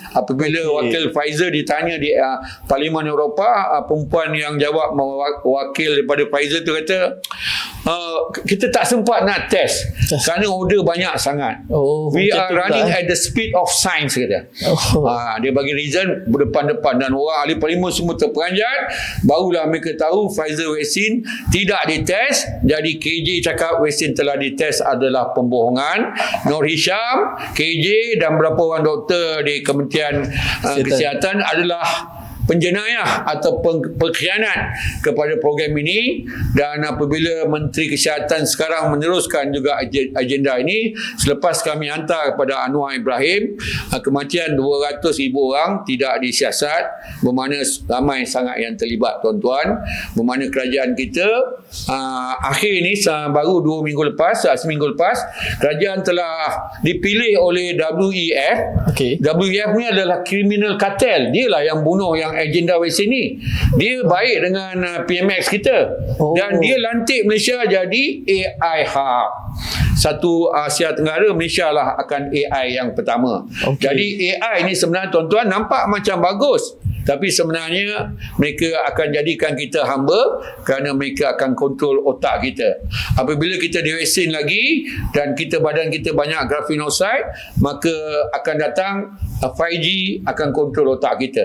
Apabila wakil Pfizer ditanya di Parlimen Eropah, perempuan yang jawab wakil daripada Pfizer tu kata, kita tak sempat nak test kerana order banyak sangat. We are running at the speed of science, kata. Dia bagi reason berdepan-depan, dan orang ahli parlimen semua terperanjat. Barulah mereka tahu Pfizer vaksin tidak dites. Jadi KJ cakap vaksin telah dites adalah pembohongan. Nur Hisham, KJ dan beberapa orang doktor di Kementerian Kesihatan adalah penjenayah atau pengkhianat kepada program ini. Dan apabila Menteri Kesihatan sekarang meneruskan juga agenda ini, selepas kami hantar kepada Anwar Ibrahim, kematian 200,000 orang tidak disiasat, bermakna ramai sangat yang terlibat, tuan-tuan. Bermakna kerajaan kita akhir ini baru seminggu lepas, kerajaan telah dipilih oleh WEF. WEF ni adalah criminal cartel. Dialah yang bunuh yang agenda vaksin ni. Dia baik dengan PMX kita. Dan dia lantik Malaysia jadi AI Hub. Satu Asia Tenggara, Malaysia lah akan AI yang pertama. Jadi AI ni sebenarnya, tuan-tuan, nampak macam bagus, tapi sebenarnya mereka akan jadikan kita hamba kerana mereka akan kontrol otak kita. Apabila kita divaksin lagi dan badan kita banyak grafenosid, maka akan datang 5G akan kontrol otak kita.